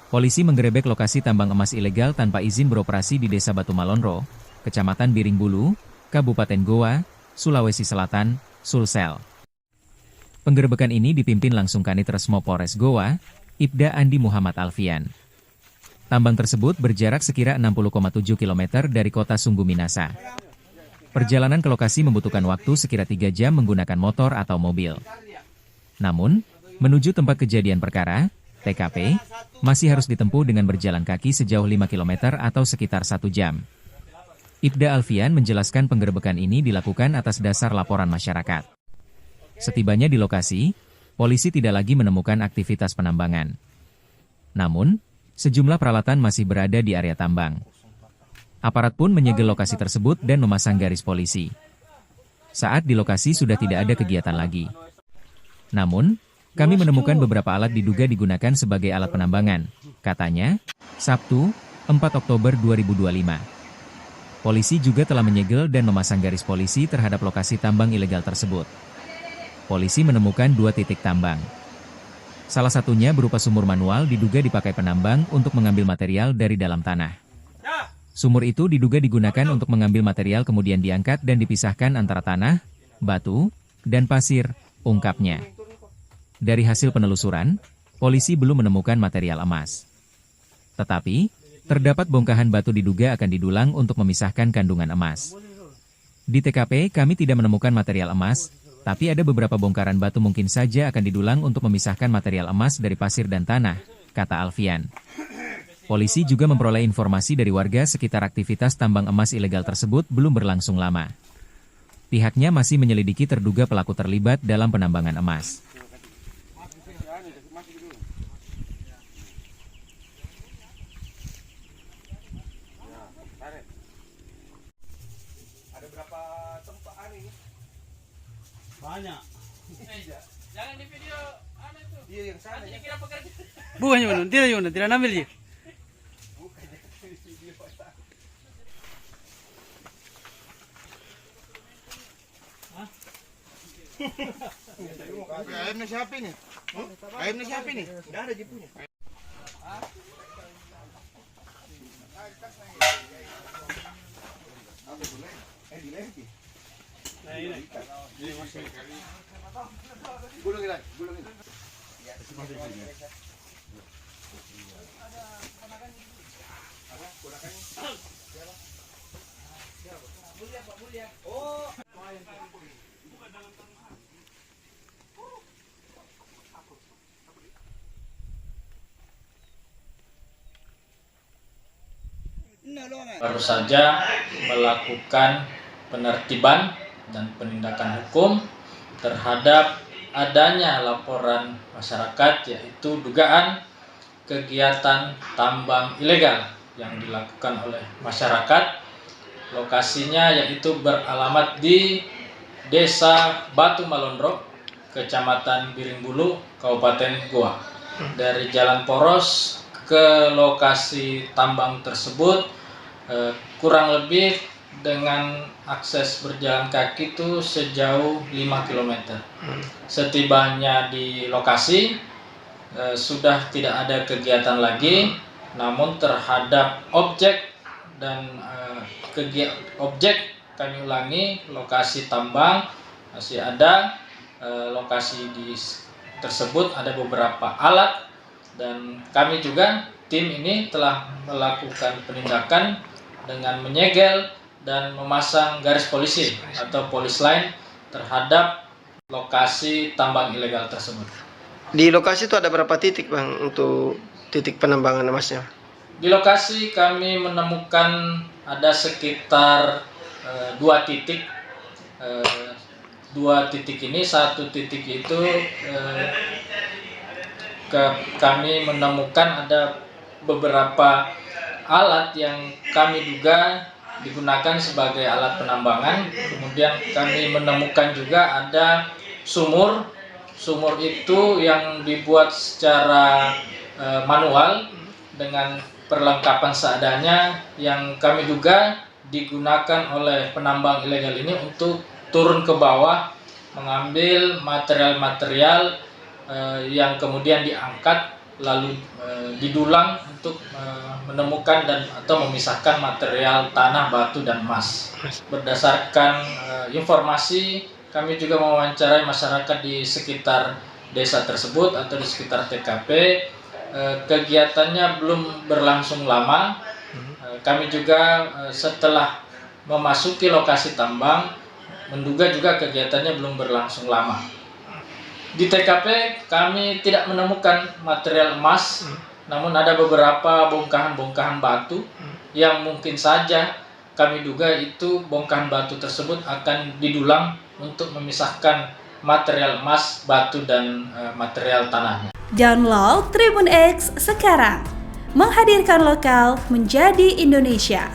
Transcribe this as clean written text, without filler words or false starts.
Polisi menggerebek lokasi tambang emas ilegal tanpa izin beroperasi di Desa Batu Malonro, Kecamatan Biringbulu, Kabupaten Goa, Sulawesi Selatan, Sulsel. Penggerebekan ini dipimpin langsung Kanit Resmo Polres Goa, Ibda Andi Muhammad Alfian. Tambang tersebut berjarak sekira 60,7 km dari kota Sunggu Minasa. Perjalanan ke lokasi membutuhkan waktu sekira 3 jam menggunakan motor atau mobil. Namun, menuju tempat kejadian perkara, TKP, masih harus ditempuh dengan berjalan kaki sejauh 5 km atau sekitar 1 jam. Ibda Alfian menjelaskan penggerebekan ini dilakukan atas dasar laporan masyarakat. Setibanya di lokasi, polisi tidak lagi menemukan aktivitas penambangan. Namun, sejumlah peralatan masih berada di area tambang. Aparat pun menyegel lokasi tersebut dan memasang garis polisi. Saat di lokasi sudah tidak ada kegiatan lagi. Namun, kami menemukan beberapa alat diduga digunakan sebagai alat penambangan, katanya, Sabtu, 4 Oktober 2025. Polisi juga telah menyegel dan memasang garis polisi terhadap lokasi tambang ilegal tersebut. Polisi menemukan 2 titik tambang. Salah satunya berupa sumur manual diduga dipakai penambang untuk mengambil material dari dalam tanah. Sumur itu diduga digunakan untuk mengambil material kemudian diangkat dan dipisahkan antara tanah, batu, dan pasir, ungkapnya. Dari hasil penelusuran, polisi belum menemukan material emas. Tetapi, terdapat bongkahan batu diduga akan didulang untuk memisahkan kandungan emas. Di TKP kami tidak menemukan material emas, tapi ada beberapa bongkaran batu mungkin saja akan didulang untuk memisahkan material emas dari pasir dan tanah, kata Alfian. Polisi juga memperoleh informasi dari warga sekitar aktivitas tambang emas ilegal tersebut belum berlangsung lama. Pihaknya masih menyelidiki terduga pelaku terlibat dalam penambangan emas. Ada berapa tempat ini? Banyak. Jangan di video aneh tuh. Iya yang sana. Nanti dikira pekerja. Bukan Yuna, tidak ambil dia. Ayamnya siapa ini? Ayamnya siapa ini? Enggak ada jipunya. Gulungin. Baru saja melakukan penertiban dan penindakan hukum terhadap adanya laporan masyarakat yaitu dugaan kegiatan tambang ilegal yang dilakukan oleh masyarakat. Lokasinya yaitu beralamat di Desa Batu Malonro, Kecamatan Biringbulu, Kabupaten Goa. Dari Jalan Poros ke lokasi tambang tersebut kurang lebih dengan akses berjalan kaki itu sejauh 5 km. Setibanya di lokasi sudah tidak ada kegiatan lagi, namun terhadap objek dan objek kami ulangi, lokasi tambang masih ada, lokasi tersebut ada beberapa alat dan kami juga tim ini telah melakukan penindakan dengan menyegel dan memasang garis polisi atau polis line terhadap lokasi tambang ilegal tersebut. Di lokasi itu ada berapa titik, Bang, untuk titik penambangan emasnya? Di lokasi kami menemukan ada sekitar 2 titik. 2 titik ini, 1 titik itu kami menemukan ada beberapa alat yang kami duga digunakan sebagai alat penambangan. Kemudian kami menemukan juga ada sumur. Sumur itu yang dibuat secara manual dengan perlengkapan seadanya yang kami duga digunakan oleh penambang ilegal ini untuk turun ke bawah mengambil material-material yang kemudian diangkat lalu didulang untuk menemukan dan atau memisahkan material tanah, batu, dan emas. Berdasarkan informasi, kami juga mewawancarai masyarakat di sekitar desa tersebut atau di sekitar TKP. Kegiatannya belum berlangsung lama. Kami juga setelah memasuki lokasi tambang, menduga juga kegiatannya belum berlangsung lama. Di TKP kami tidak menemukan material emas, namun ada beberapa bongkahan-bongkahan batu yang mungkin saja kami duga itu bongkahan batu tersebut akan didulang untuk memisahkan material emas, batu, dan material tanahnya. Download Tribun X sekarang, menghadirkan lokal menjadi Indonesia.